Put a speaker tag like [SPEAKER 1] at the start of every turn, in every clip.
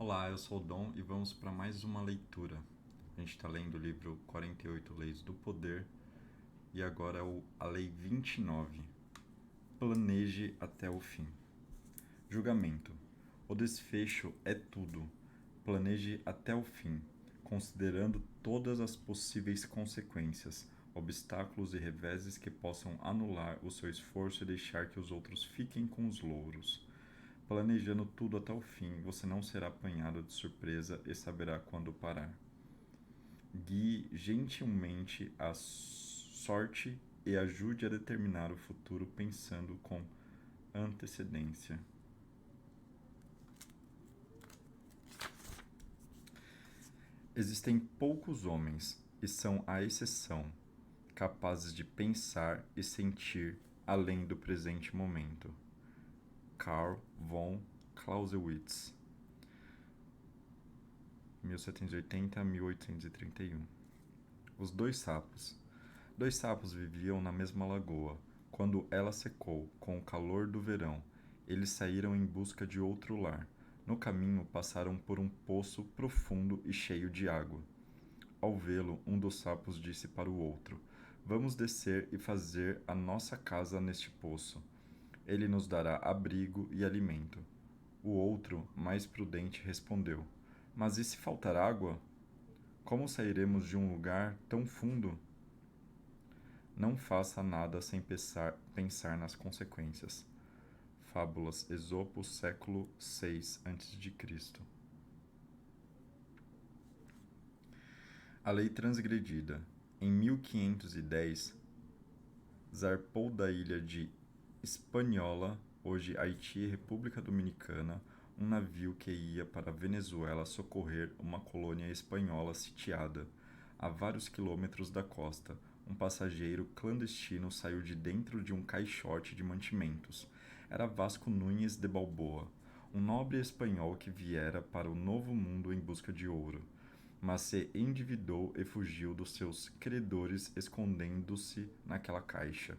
[SPEAKER 1] Olá, eu sou o Dom e vamos para mais uma leitura. A gente está lendo o livro 48 Leis do Poder e agora é a Lei 29. Planeje até o fim. Julgamento. O desfecho é tudo. Planeje até o fim, considerando todas as possíveis consequências, obstáculos e reveses que possam anular o seu esforço e deixar que os outros fiquem com os louros. Planejando tudo até o fim, você não será apanhado de surpresa e saberá quando parar. Guie gentilmente a sorte e ajude a determinar o futuro pensando com antecedência. Existem poucos homens, e são a exceção, capazes de pensar e sentir além do presente momento. Karl von Clausewitz, 1780 a 1831. Os dois sapos. Dois sapos viviam na mesma lagoa. Quando ela secou, com o calor do verão, eles saíram em busca de outro lar. No caminho, passaram por um poço profundo e cheio de água. Ao vê-lo, um dos sapos disse para o outro: Vamos descer e fazer a nossa casa neste poço. Ele nos dará abrigo e alimento. O outro, mais prudente, respondeu: Mas e se faltar água? Como sairemos de um lugar tão fundo? Não faça nada sem pensar nas consequências. Fábulas Esopo, século VI a.C. A lei transgredida. Em 1510, zarpou da ilha de Hispaniola, hoje Haiti e República Dominicana, um navio que ia para a Venezuela socorrer uma colônia espanhola sitiada, a vários quilômetros da costa. Um passageiro clandestino saiu de dentro de um caixote de mantimentos. Era Vasco Núñez de Balboa, um nobre espanhol que viera para o Novo Mundo em busca de ouro, mas se endividou e fugiu dos seus credores escondendo-se naquela caixa.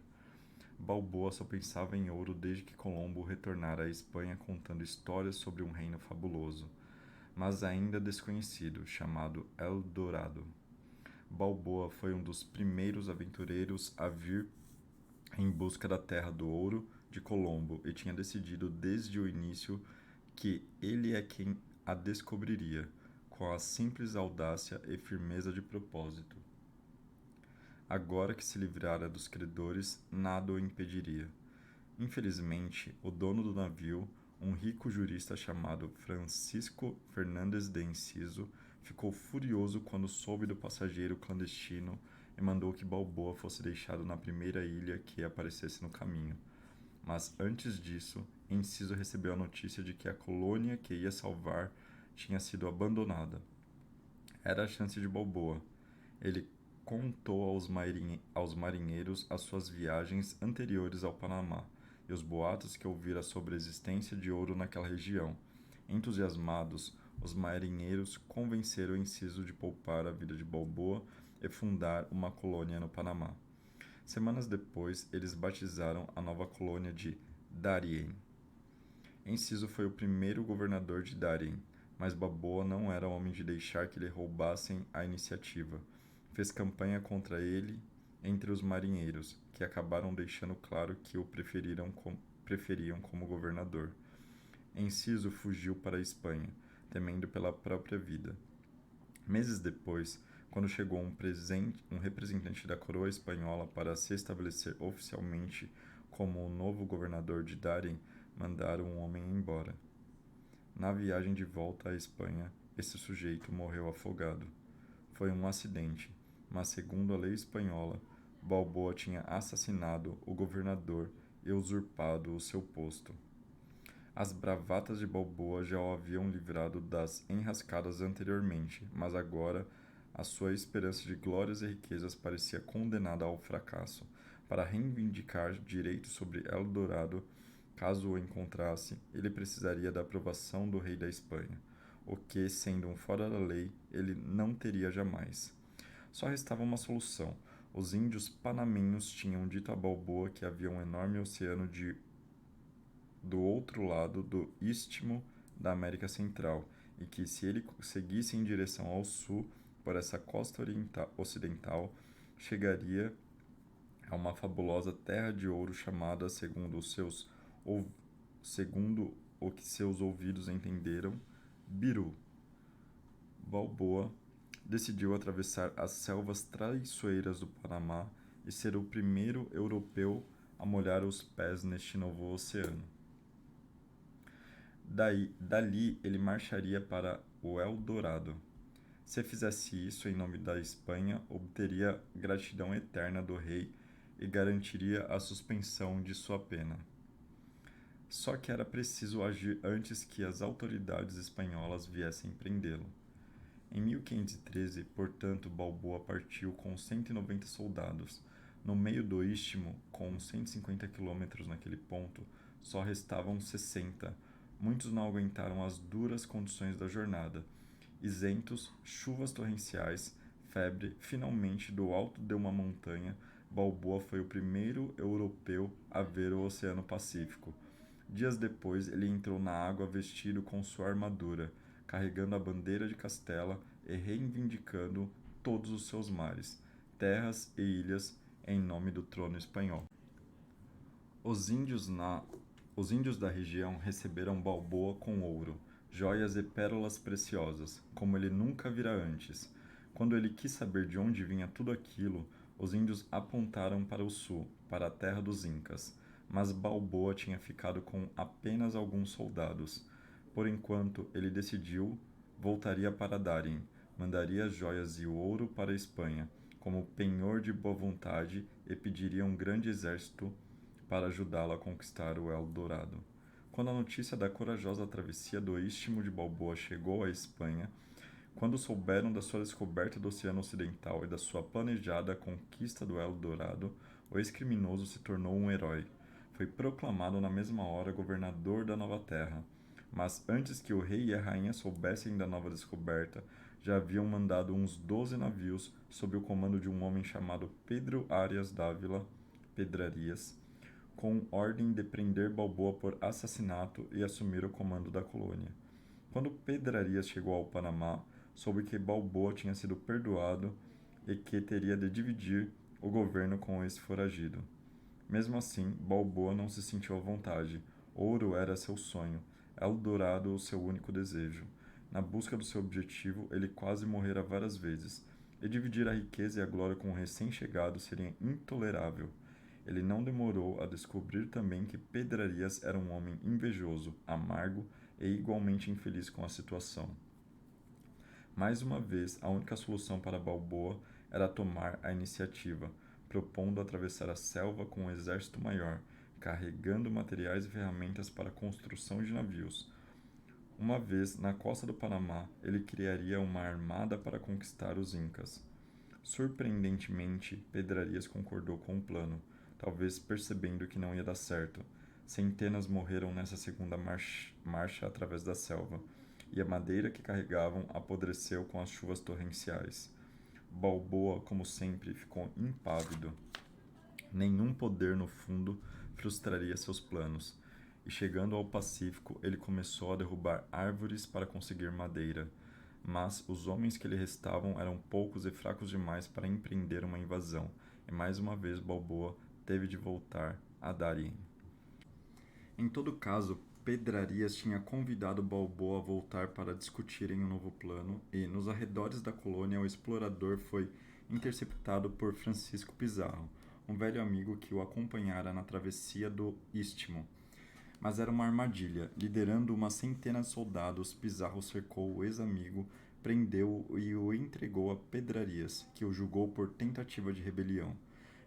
[SPEAKER 1] Balboa só pensava em ouro desde que Colombo retornara à Espanha contando histórias sobre um reino fabuloso, mas ainda desconhecido, chamado El Dorado. Balboa foi um dos primeiros aventureiros a vir em busca da terra do ouro de Colombo e tinha decidido desde o início que ele é quem a descobriria, com a simples audácia e firmeza de propósito. Agora que se livrara dos credores, nada o impediria. Infelizmente, o dono do navio, um rico jurista chamado Francisco Fernandes de Enciso, ficou furioso quando soube do passageiro clandestino e mandou que Balboa fosse deixado na primeira ilha que aparecesse no caminho. Mas antes disso, Enciso recebeu a notícia de que a colônia que ia salvar tinha sido abandonada. Era a chance de Balboa. Ele contou aos marinheiros as suas viagens anteriores ao Panamá e os boatos que ouvira sobre a existência de ouro naquela região. Entusiasmados, os marinheiros convenceram Enciso de poupar a vida de Balboa e fundar uma colônia no Panamá. Semanas depois, eles batizaram a nova colônia de Darien. Enciso foi o primeiro governador de Darien, mas Balboa não era homem de deixar que lhe roubassem a iniciativa. Fez campanha contra ele entre os marinheiros, que acabaram deixando claro que o preferiam como governador. Enciso fugiu para a Espanha, temendo pela própria vida. Meses depois, quando chegou um representante da coroa espanhola para se estabelecer oficialmente como o novo governador de Darien, mandaram um homem embora. Na viagem de volta à Espanha, esse sujeito morreu afogado. Foi um acidente, mas segundo a lei espanhola, Balboa tinha assassinado o governador e usurpado o seu posto. As bravatas de Balboa já o haviam livrado das enrascadas anteriormente, mas agora a sua esperança de glórias e riquezas parecia condenada ao fracasso. Para reivindicar direito sobre El Dorado, caso o encontrasse, ele precisaria da aprovação do rei da Espanha, o que, sendo um fora da lei, ele não teria jamais. Só restava uma solução. Os índios panamenhos tinham dito a Balboa que havia um enorme oceano do outro lado do istmo da América Central e que, se ele seguisse em direção ao sul, por essa costa ocidental, chegaria a uma fabulosa terra de ouro chamada, segundo o que seus ouvidos entenderam, Biru. Balboa decidiu atravessar as selvas traiçoeiras do Panamá e ser o primeiro europeu a molhar os pés neste novo oceano. Dali ele marcharia para o Eldorado. Se fizesse isso em nome da Espanha, obteria gratidão eterna do rei e garantiria a suspensão de sua pena. Só que era preciso agir antes que as autoridades espanholas viessem prendê-lo. Em 1513, portanto, Balboa partiu com 190 soldados. No meio do istmo, com 150 quilômetros naquele ponto, só restavam 60. Muitos não aguentaram as duras condições da jornada. Isentos, chuvas torrenciais, febre, finalmente, do alto de uma montanha, Balboa foi o primeiro europeu a ver o Oceano Pacífico. Dias depois, ele entrou na água vestido com sua armadura, carregando a bandeira de Castela e reivindicando todos os seus mares, terras e ilhas em nome do trono espanhol. Os índios da região receberam Balboa com ouro, joias e pérolas preciosas, como ele nunca vira antes. Quando ele quis saber de onde vinha tudo aquilo, os índios apontaram para o sul, para a terra dos Incas. Mas Balboa tinha ficado com apenas alguns soldados. Por enquanto, ele decidiu, voltaria para Darien, mandaria as joias e o ouro para a Espanha, como penhor de boa vontade, e pediria um grande exército para ajudá-lo a conquistar o Eldorado. Quando a notícia da corajosa travessia do Istmo de Balboa chegou à Espanha, quando souberam da sua descoberta do Oceano Ocidental e da sua planejada conquista do Eldorado, o ex-criminoso se tornou um herói. Foi proclamado na mesma hora governador da nova terra. Mas antes que o rei e a rainha soubessem da nova descoberta, já haviam mandado uns 12 navios sob o comando de um homem chamado Pedro Arias Dávila, Pedrarias, com ordem de prender Balboa por assassinato e assumir o comando da colônia. Quando Pedrarias chegou ao Panamá, soube que Balboa tinha sido perdoado e que teria de dividir o governo com esse foragido. Mesmo assim, Balboa não se sentiu à vontade. Ouro era seu sonho, Eldorado o seu único desejo. Na busca do seu objetivo, ele quase morrera várias vezes, e dividir a riqueza e a glória com um recém-chegado seria intolerável. Ele não demorou a descobrir também que Pedrarias era um homem invejoso, amargo e igualmente infeliz com a situação. Mais uma vez, a única solução para Balboa era tomar a iniciativa, propondo atravessar a selva com um exército maior, carregando materiais e ferramentas para a construção de navios. Uma vez na costa do Panamá, ele criaria uma armada para conquistar os Incas. Surpreendentemente, Pedrarias concordou com o plano, talvez percebendo que não ia dar certo. Centenas morreram nessa segunda marcha através da selva, e a madeira que carregavam apodreceu com as chuvas torrenciais. Balboa, como sempre, ficou impávido. Nenhum poder, no fundo, frustraria seus planos. E chegando ao Pacífico, ele começou a derrubar árvores para conseguir madeira. Mas os homens que lhe restavam eram poucos e fracos demais para empreender uma invasão, e mais uma vez Balboa teve de voltar a Darien. Em todo caso, Pedrarias tinha convidado Balboa a voltar para discutirem um novo plano, e, nos arredores da colônia, o explorador foi interceptado por Francisco Pizarro, um velho amigo que o acompanhara na travessia do Istmo. Mas era uma armadilha. Liderando uma centena de soldados, Pizarro cercou o ex-amigo, prendeu-o e o entregou a Pedrarias, que o julgou por tentativa de rebelião.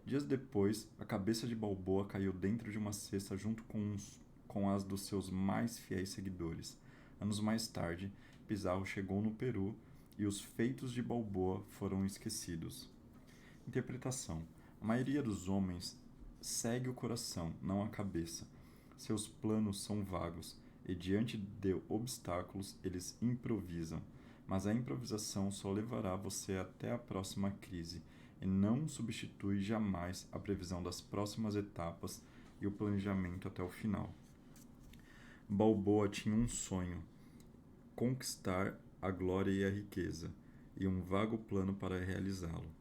[SPEAKER 1] Dias depois, a cabeça de Balboa caiu dentro de uma cesta junto com as dos seus mais fiéis seguidores. Anos mais tarde, Pizarro chegou no Peru e os feitos de Balboa foram esquecidos. Interpretação: a maioria dos homens segue o coração, não a cabeça. Seus planos são vagos e, diante de obstáculos, eles improvisam. Mas a improvisação só levará você até a próxima crise e não substitui jamais a previsão das próximas etapas e o planejamento até o final. Balboa tinha um sonho, conquistar a glória e a riqueza, e um vago plano para realizá-lo.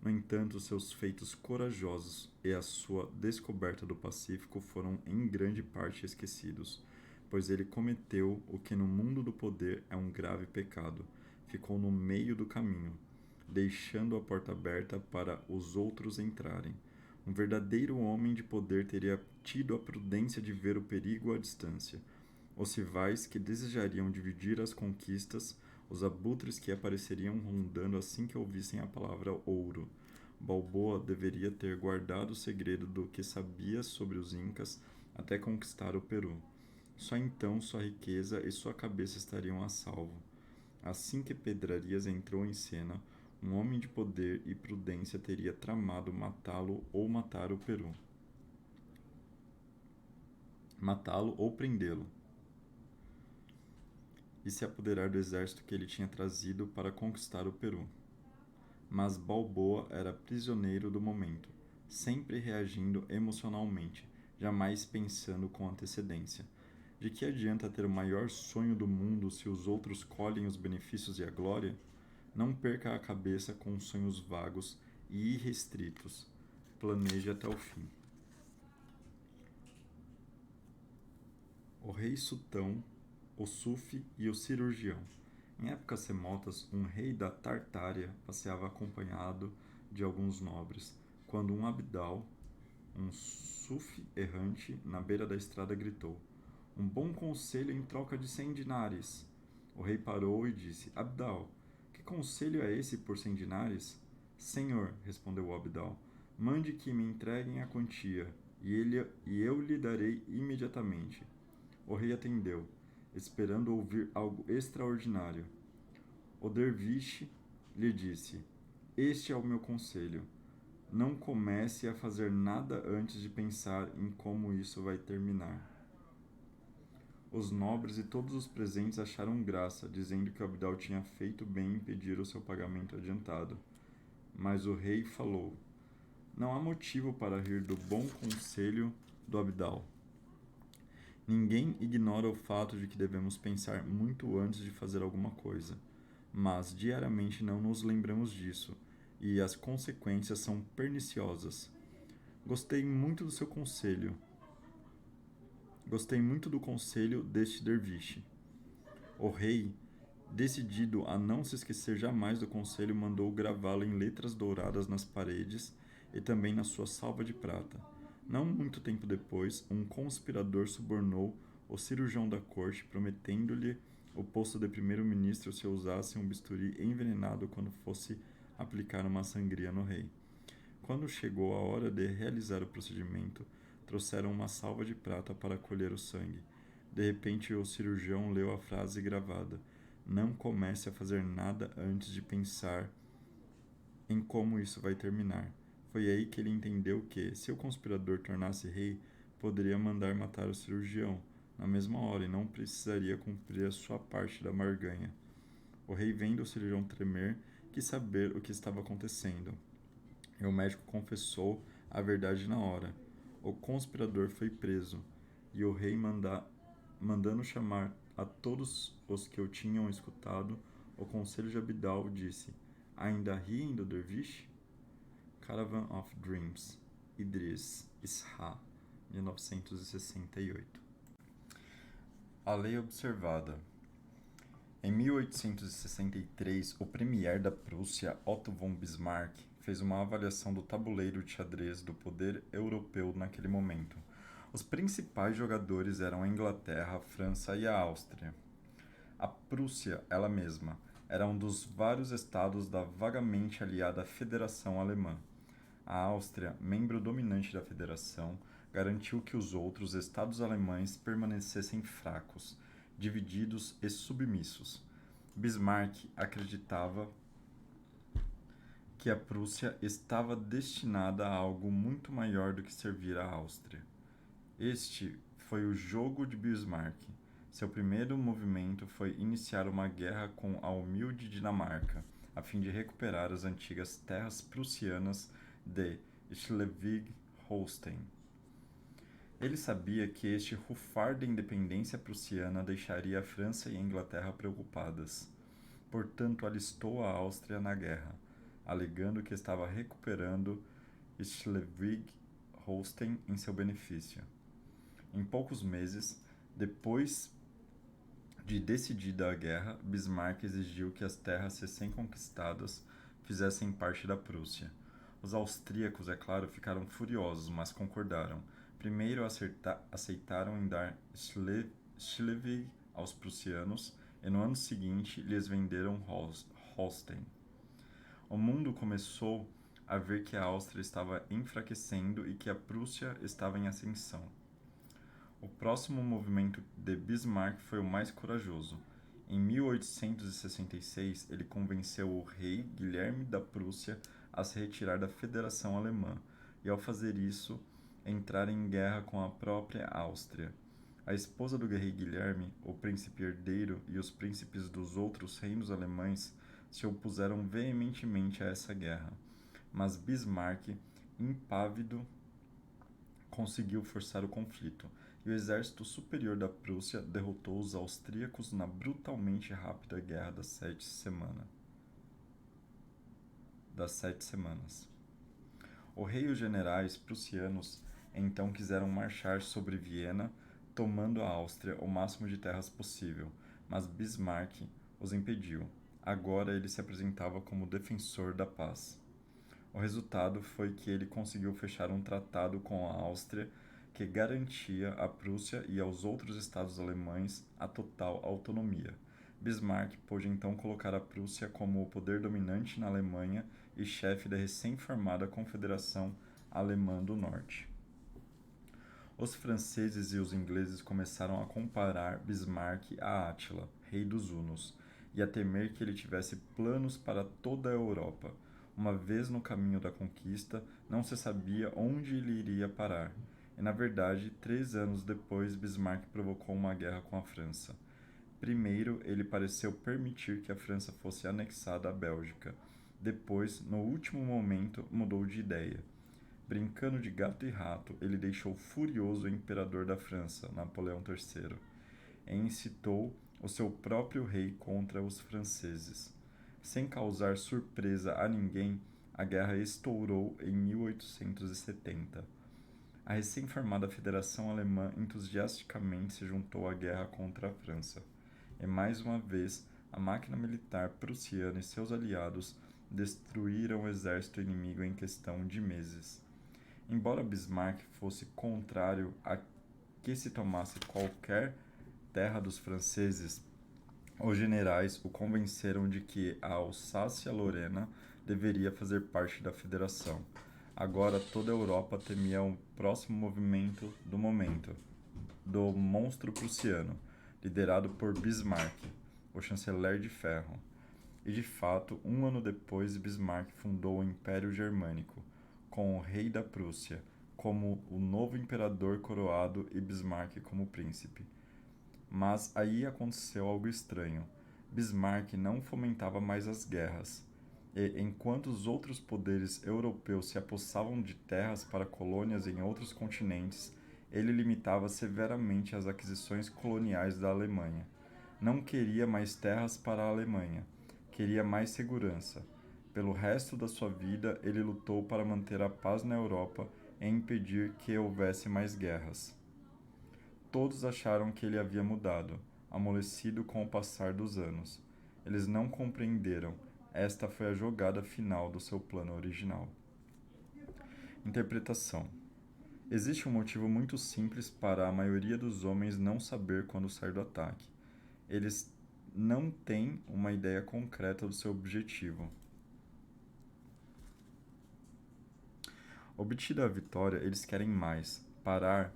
[SPEAKER 1] No entanto, seus feitos corajosos e a sua descoberta do Pacífico foram em grande parte esquecidos, pois ele cometeu o que no mundo do poder é um grave pecado. Ficou no meio do caminho, deixando a porta aberta para os outros entrarem. Um verdadeiro homem de poder teria tido a prudência de ver o perigo à distância. Os rivais que desejariam dividir as conquistas, os abutres que apareceriam rondando assim que ouvissem a palavra ouro. Balboa deveria ter guardado o segredo do que sabia sobre os Incas até conquistar o Peru. Só então sua riqueza e sua cabeça estariam a salvo. Assim que Pedrarias entrou em cena, um homem de poder e prudência teria tramado matá-lo ou matar o Peru. Matá-lo ou prendê-lo, e se apoderar do exército que ele tinha trazido para conquistar o Peru. Mas Balboa era prisioneiro do momento, sempre reagindo emocionalmente, jamais pensando com antecedência. De que adianta ter o maior sonho do mundo se os outros colhem os benefícios e a glória? Não perca a cabeça com sonhos vagos e irrestritos. Planeje até o fim. O rei Sultão, o Sufi e o cirurgião. Em épocas remotas, um rei da Tartária passeava acompanhado de alguns nobres, quando um abdal, um sufi errante, na beira da estrada gritou: "Um bom conselho em troca de 100 dinares." O rei parou e disse: "Abdal, que conselho é esse por 100 dinares?" "Senhor," respondeu o abdal, "mande que me entreguem a quantia, e eu lhe darei imediatamente." O rei atendeu, esperando ouvir algo extraordinário. O derviche lhe disse: "Este é o meu conselho. Não comece a fazer nada antes de pensar em como isso vai terminar." Os nobres e todos os presentes acharam graça, dizendo que o abdal tinha feito bem em pedir o seu pagamento adiantado. Mas o rei falou: "Não há motivo para rir do bom conselho do abdal. Ninguém ignora o fato de que devemos pensar muito antes de fazer alguma coisa, mas diariamente não nos lembramos disso, e as consequências são perniciosas. Gostei muito do seu conselho. Gostei muito do conselho deste derviche." O rei, decidido a não se esquecer jamais do conselho, mandou gravá-lo em letras douradas nas paredes e também na sua salva de prata. Não muito tempo depois, um conspirador subornou o cirurgião da corte, prometendo-lhe o posto de primeiro-ministro se usasse um bisturi envenenado quando fosse aplicar uma sangria no rei. Quando chegou a hora de realizar o procedimento, trouxeram uma salva de prata para colher o sangue. De repente, o cirurgião leu a frase gravada: "Não comece a fazer nada antes de pensar em como isso vai terminar." Foi aí que ele entendeu que, se o conspirador tornasse rei, poderia mandar matar o cirurgião na mesma hora e não precisaria cumprir a sua parte da barganha. O rei, vendo o cirurgião tremer, quis saber o que estava acontecendo. E o médico confessou a verdade na hora. O conspirador foi preso, e o rei, mandando chamar a todos os que o tinham escutado, o conselho de Abdal disse: "Ainda riem do derviche?" Caravan of Dreams, Idris Isha, 1968. A lei observada. Em 1863, o premier da Prússia, Otto von Bismarck, fez uma avaliação do tabuleiro de xadrez do poder europeu naquele momento. Os principais jogadores eram a Inglaterra, a França e a Áustria. A Prússia, ela mesma, era um dos vários estados da vagamente aliada Federação Alemã. A Áustria, membro dominante da federação, garantiu que os outros estados alemães permanecessem fracos, divididos e submissos. Bismarck acreditava que a Prússia estava destinada a algo muito maior do que servir à Áustria. Este foi o jogo de Bismarck. Seu primeiro movimento foi iniciar uma guerra com a humilde Dinamarca, a fim de recuperar as antigas terras prussianas de Schleswig-Holstein. Ele sabia que este rufar da independência prussiana deixaria a França e a Inglaterra preocupadas. Portanto, alistou a Áustria na guerra, alegando que estava recuperando Schleswig-Holstein em seu benefício. Em poucos meses, depois de decidida a guerra, Bismarck exigiu que as terras recém-conquistadas fizessem parte da Prússia. Os austríacos, é claro, ficaram furiosos, mas concordaram. Primeiro aceitaram em dar Schleswig aos prussianos e no ano seguinte lhes venderam Holstein. O mundo começou a ver que a Áustria estava enfraquecendo e que a Prússia estava em ascensão. O próximo movimento de Bismarck foi o mais corajoso. Em 1866, ele convenceu o rei Guilherme da Prússia a se retirar da Federação Alemã e, ao fazer isso, entrar em guerra com a própria Áustria. A esposa do rei Guilherme, o príncipe herdeiro e os príncipes dos outros reinos alemães se opuseram veementemente a essa guerra, mas Bismarck, impávido, conseguiu forçar o conflito, e o exército superior da Prússia derrotou os austríacos na brutalmente rápida Guerra das Sete Semanas. O rei e os generais prussianos então quiseram marchar sobre Viena, tomando a Áustria o máximo de terras possível, mas Bismarck os impediu. Agora ele se apresentava como defensor da paz. O resultado foi que ele conseguiu fechar um tratado com a Áustria que garantia à Prússia e aos outros estados alemães a total autonomia. Bismarck pôde então colocar a Prússia como o poder dominante na Alemanha e chefe da recém-formada Confederação Alemã do Norte. Os franceses e os ingleses começaram a comparar Bismarck a Átila, rei dos hunos, e a temer que ele tivesse planos para toda a Europa. Uma vez no caminho da conquista, não se sabia onde ele iria parar. E, na verdade, 3 anos depois, Bismarck provocou uma guerra com a França. Primeiro, ele pareceu permitir que a França fosse anexada à Bélgica. Depois, no último momento, mudou de ideia. Brincando de gato e rato, ele deixou furioso o imperador da França, Napoleão III, e incitou o seu próprio rei contra os franceses. Sem causar surpresa a ninguém, a guerra estourou em 1870. A recém-formada Federação Alemã entusiasticamente se juntou à guerra contra a França. E mais uma vez, a máquina militar prussiana e seus aliados destruíram o exército inimigo em questão de meses. Embora Bismarck fosse contrário a que se tomasse qualquer terra dos franceses, os generais o convenceram de que a Alsácia-Lorena deveria fazer parte da federação. Agora toda a Europa temia o próximo movimento do momento, do monstro prussiano, liderado por Bismarck, o chanceler de ferro. E de fato, um ano depois, Bismarck fundou o Império Germânico, com o rei da Prússia como o novo imperador coroado e Bismarck como príncipe. Mas aí aconteceu algo estranho. Bismarck não fomentava mais as guerras, e enquanto os outros poderes europeus se apossavam de terras para colônias em outros continentes, ele limitava severamente as aquisições coloniais da Alemanha. Não queria mais terras para a Alemanha, queria mais segurança. Pelo resto da sua vida, ele lutou para manter a paz na Europa e impedir que houvesse mais guerras. Todos acharam que ele havia mudado, amolecido com o passar dos anos. Eles não compreenderam. Esta foi a jogada final do seu plano original. Interpretação. Existe um motivo muito simples para a maioria dos homens não saber quando sair do ataque. Eles não têm uma ideia concreta do seu objetivo. Obtida a vitória, eles querem mais. Parar,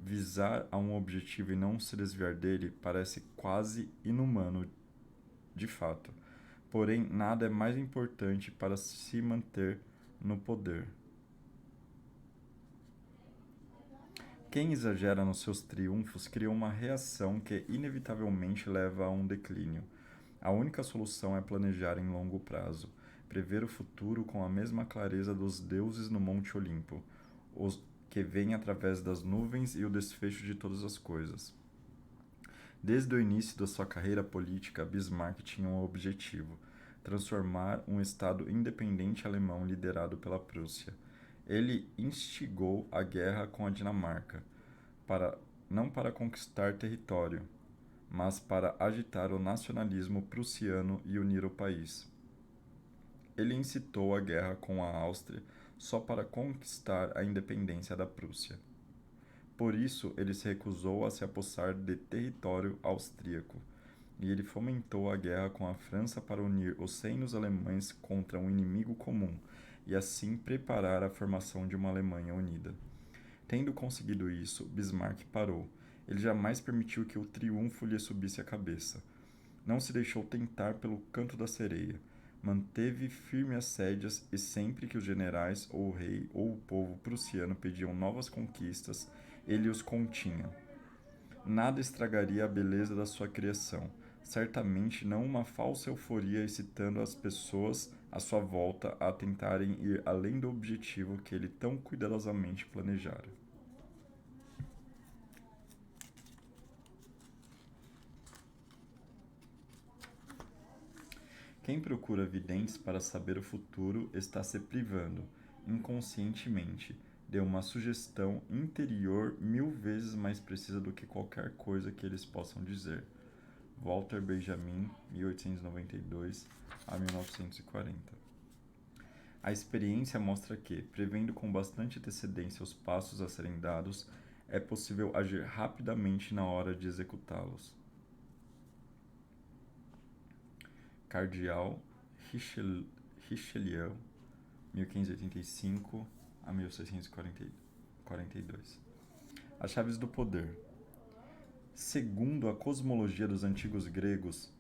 [SPEAKER 1] visar a um objetivo e não se desviar dele parece quase inumano, de fato. Porém, nada é mais importante para se manter no poder. Quem exagera nos seus triunfos cria uma reação que inevitavelmente leva a um declínio. A única solução é planejar em longo prazo, prever o futuro com a mesma clareza dos deuses no Monte Olimpo. que vem através das nuvens e o desfecho de todas as coisas. Desde o início da sua carreira política, Bismarck tinha um objetivo: transformar um Estado independente alemão liderado pela Prússia. Ele instigou a guerra com a Dinamarca, não para conquistar território, mas para agitar o nacionalismo prussiano e unir o país. Ele incitou a guerra com a Áustria só para conquistar a independência da Prússia. Por isso, ele se recusou a se apossar de território austríaco, e ele fomentou a guerra com a França para unir os reinos alemães contra um inimigo comum, e assim preparar a formação de uma Alemanha unida. Tendo conseguido isso, Bismarck parou. Ele jamais permitiu que o triunfo lhe subisse a cabeça. Não se deixou tentar pelo canto da sereia. Manteve firme as rédeas e sempre que os generais ou o rei ou o povo prussiano pediam novas conquistas, ele os continha. Nada estragaria a beleza da sua criação. Certamente não uma falsa euforia excitando as pessoas à sua volta a tentarem ir além do objetivo que ele tão cuidadosamente planejara. Quem procura videntes para saber o futuro está se privando, inconscientemente, de uma sugestão interior 1000 vezes mais precisa do que qualquer coisa que eles possam dizer. Walter Benjamin, 1892 a 1940. A experiência mostra que, prevendo com bastante antecedência os passos a serem dados, é possível agir rapidamente na hora de executá-los. Cardeal Richelieu, 1585 a 1642. As chaves do poder. Segundo a cosmologia dos antigos gregos,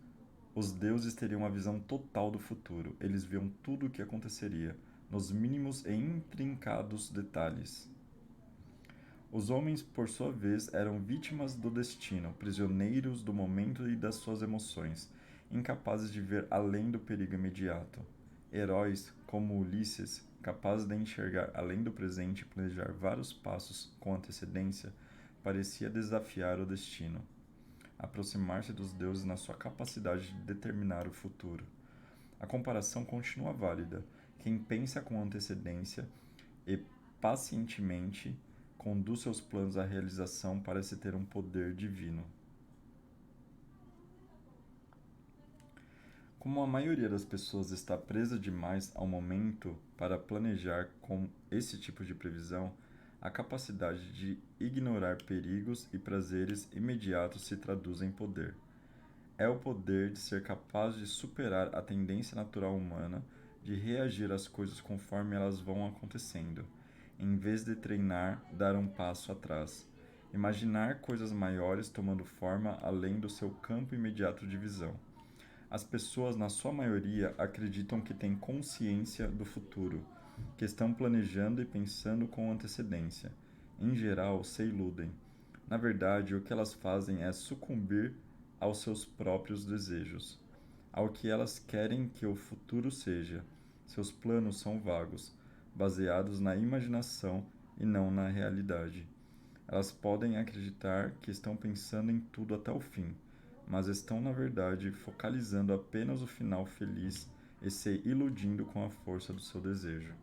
[SPEAKER 1] os deuses teriam uma visão total do futuro. Eles viam tudo o que aconteceria, nos mínimos e intrincados detalhes. Os homens, por sua vez, eram vítimas do destino, prisioneiros do momento e das suas emoções, incapazes de ver além do perigo imediato. Heróis, como Ulisses, capazes de enxergar além do presente e planejar vários passos com antecedência, parecia desafiar o destino, aproximar-se dos deuses na sua capacidade de determinar o futuro. A comparação continua válida. Quem pensa com antecedência e pacientemente conduz seus planos à realização parece ter um poder divino. Como a maioria das pessoas está presa demais ao momento para planejar com esse tipo de previsão, a capacidade de ignorar perigos e prazeres imediatos se traduz em poder. É o poder de ser capaz de superar a tendência natural humana de reagir às coisas conforme elas vão acontecendo, em vez de treinar, dar um passo atrás, imaginar coisas maiores tomando forma além do seu campo imediato de visão. As pessoas, na sua maioria, acreditam que têm consciência do futuro, que estão planejando e pensando com antecedência. Em geral, se iludem. Na verdade, o que elas fazem é sucumbir aos seus próprios desejos, ao que elas querem que o futuro seja. Seus planos são vagos, baseados na imaginação e não na realidade. Elas podem acreditar que estão pensando em tudo até o fim, mas estão, na verdade, focalizando apenas o final feliz e se iludindo com a força do seu desejo.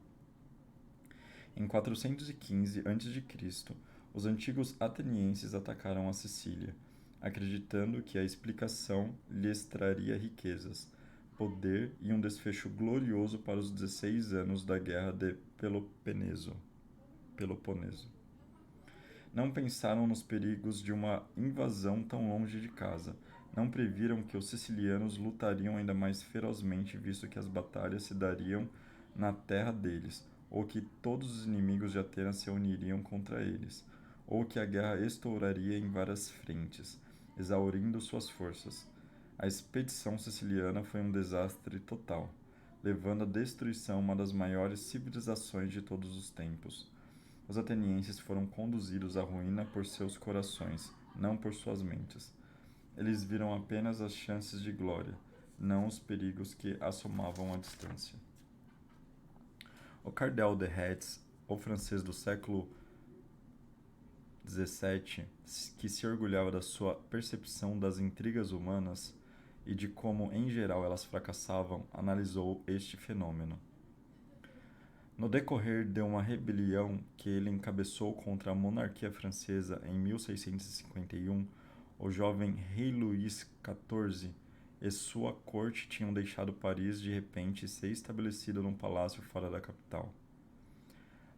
[SPEAKER 1] Em 415 a.C., os antigos atenienses atacaram a Sicília, acreditando que a explicação lhes traria riquezas, poder e um desfecho glorioso para os 16 anos da Guerra de Peloponeso. Não pensaram nos perigos de uma invasão tão longe de casa. Não previram que os sicilianos lutariam ainda mais ferozmente, visto que as batalhas se dariam na terra deles, ou que todos os inimigos de Atenas se uniriam contra eles, ou que a guerra estouraria em várias frentes, exaurindo suas forças. A expedição siciliana foi um desastre total, levando à destruição uma das maiores civilizações de todos os tempos. Os atenienses foram conduzidos à ruína por seus corações, não por suas mentes. Eles viram apenas as chances de glória, não os perigos que assomavam à distância. O Cardeal de Retz, o francês do século XVII, que se orgulhava da sua percepção das intrigas humanas e de como, em geral, elas fracassavam, analisou este fenômeno. No decorrer de uma rebelião que ele encabeçou contra a monarquia francesa em 1651, o jovem rei Luís XIV e sua corte tinham deixado Paris de repente e se estabelecido num palácio fora da capital.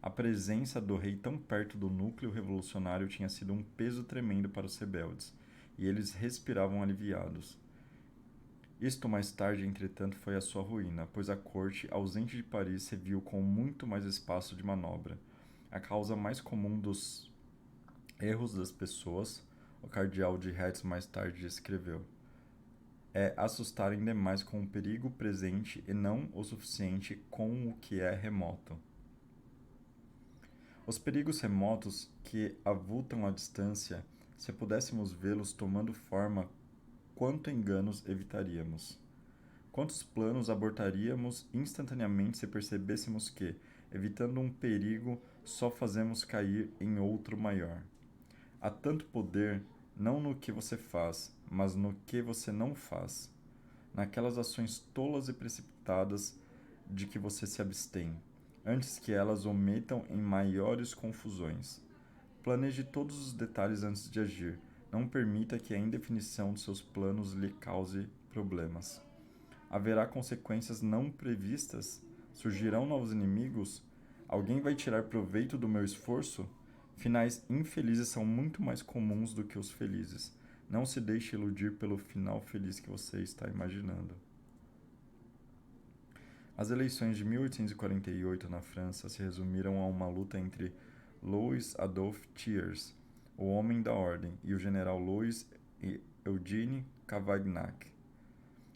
[SPEAKER 1] A presença do rei tão perto do núcleo revolucionário tinha sido um peso tremendo para os rebeldes, e eles respiravam aliviados. Isto mais tarde, entretanto, foi a sua ruína, pois a corte, ausente de Paris, se viu com muito mais espaço de manobra. A causa mais comum dos erros das pessoas, o cardeal de Retz mais tarde escreveu, é assustarem demais com o perigo presente e não o suficiente com o que é remoto. Os perigos remotos que avultam à distância, se pudéssemos vê-los tomando forma, quanto enganos evitaríamos. Quantos planos abortaríamos instantaneamente se percebêssemos que, evitando um perigo, só fazemos cair em outro maior? Há tanto poder, não no que você faz, mas no que você não faz. Naquelas ações tolas e precipitadas de que você se abstém, antes que elas o metam em maiores confusões. Planeje todos os detalhes antes de agir. Não permita que a indefinição de seus planos lhe cause problemas. Haverá consequências não previstas? Surgirão novos inimigos? Alguém vai tirar proveito do meu esforço? Finais infelizes são muito mais comuns do que os felizes. Não se deixe iludir pelo final feliz que você está imaginando. As eleições de 1848 na França se resumiram a uma luta entre Louis Adolphe Thiers, o homem da ordem, e o general Louis Eugène Cavaignac,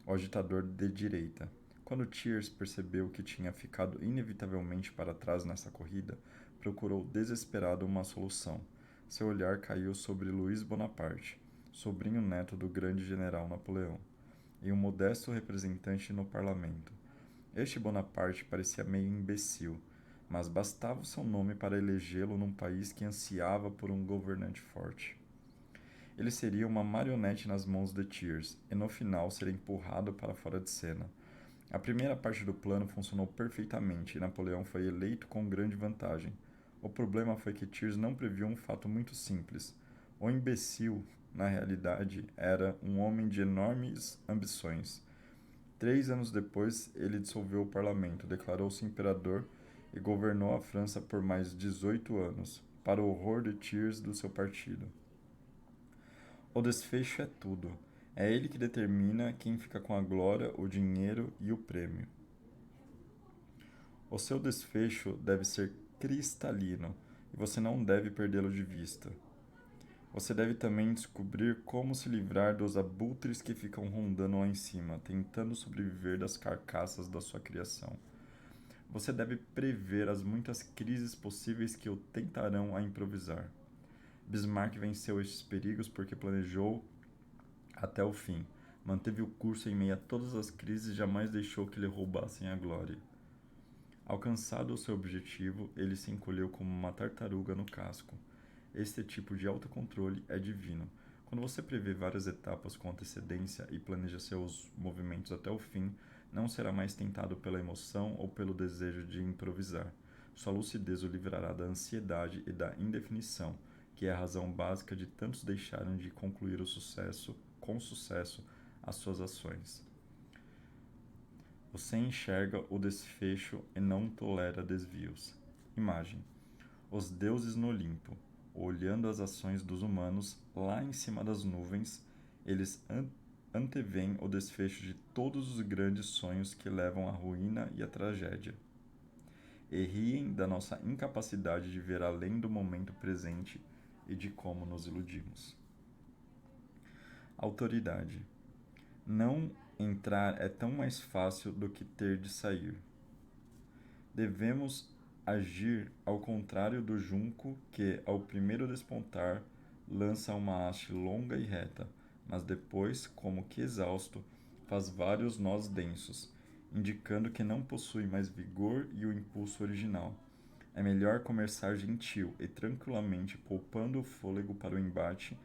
[SPEAKER 1] o agitador de direita. Quando Thiers percebeu que tinha ficado inevitavelmente para trás nessa corrida, procurou desesperado uma solução. Seu olhar caiu sobre Luís Bonaparte, sobrinho-neto do grande general Napoleão, e um modesto representante no parlamento. Este Bonaparte parecia meio imbecil, mas bastava o seu nome para elegê-lo num país que ansiava por um governante forte. Ele seria uma marionete nas mãos de Thiers, e no final seria empurrado para fora de cena. A primeira parte do plano funcionou perfeitamente e Napoleão foi eleito com grande vantagem. O problema foi que Thiers não previu um fato muito simples. O imbecil, na realidade, era um homem de enormes ambições. 3 anos depois, ele dissolveu o parlamento, declarou-se imperador e governou a França por mais 18 anos, para o horror de Thiers e do seu partido. O desfecho é tudo. É ele que determina quem fica com a glória, o dinheiro e o prêmio. O seu desfecho deve ser cristalino e você não deve perdê-lo de vista. Você deve também descobrir como se livrar dos abutres que ficam rondando lá em cima, tentando sobreviver das carcaças da sua criação. Você deve prever as muitas crises possíveis que o tentarão a improvisar. Bismarck venceu estes perigos porque planejou até o fim, manteve o curso em meio a todas as crises e jamais deixou que lhe roubassem a glória. Alcançado o seu objetivo, ele se encolheu como uma tartaruga no casco. Este tipo de autocontrole é divino. Quando você prevê várias etapas com antecedência e planeja seus movimentos até o fim, não será mais tentado pela emoção ou pelo desejo de improvisar. Sua lucidez o livrará da ansiedade e da indefinição, que é a razão básica de tantos deixarem de concluir com sucesso as suas ações. Você enxerga o desfecho e não tolera desvios. Imagem: os deuses no Olimpo, olhando as ações dos humanos lá em cima das nuvens, eles anteveem o desfecho de todos os grandes sonhos que levam à ruína e à tragédia. E riem da nossa incapacidade de ver além do momento presente e de como nos iludimos. Autoridade. Não entrar é tão mais fácil do que ter de sair. Devemos agir ao contrário do junco que, ao primeiro despontar, lança uma haste longa e reta, mas depois, como que exausto, faz vários nós densos, indicando que não possui mais vigor e o impulso original. É melhor começar gentil e tranquilamente, poupando o fôlego para o embate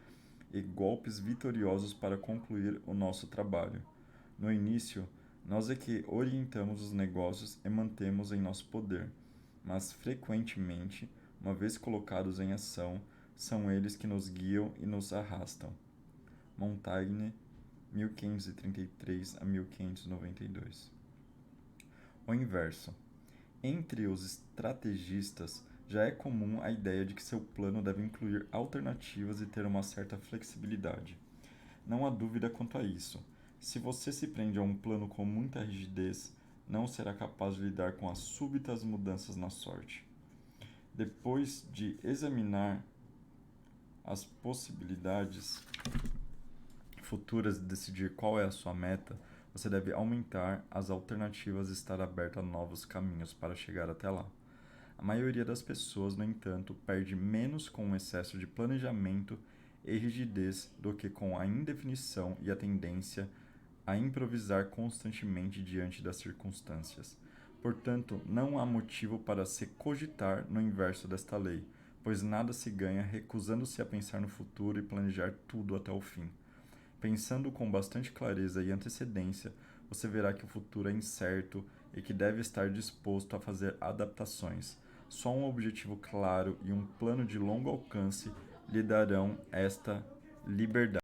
[SPEAKER 1] e golpes vitoriosos para concluir o nosso trabalho. No início, nós é que orientamos os negócios e mantemos em nosso poder, mas frequentemente, uma vez colocados em ação, são eles que nos guiam e nos arrastam. Montaigne, 1533 a 1592. O inverso. Entre os estrategistas, já é comum a ideia de que seu plano deve incluir alternativas e ter uma certa flexibilidade. Não há dúvida quanto a isso. Se você se prende a um plano com muita rigidez, não será capaz de lidar com as súbitas mudanças na sorte. Depois de examinar as possibilidades futuras de decidir qual é a sua meta, você deve aumentar as alternativas e estar aberto a novos caminhos para chegar até lá. A maioria das pessoas, no entanto, perde menos com o excesso de planejamento e rigidez do que com a indefinição e a tendência a improvisar constantemente diante das circunstâncias. Portanto, não há motivo para se cogitar no inverso desta lei, pois nada se ganha recusando-se a pensar no futuro e planejar tudo até o fim. Pensando com bastante clareza e antecedência, você verá que o futuro é incerto e que deve estar disposto a fazer adaptações. Só um objetivo claro e um plano de longo alcance lhe darão esta liberdade.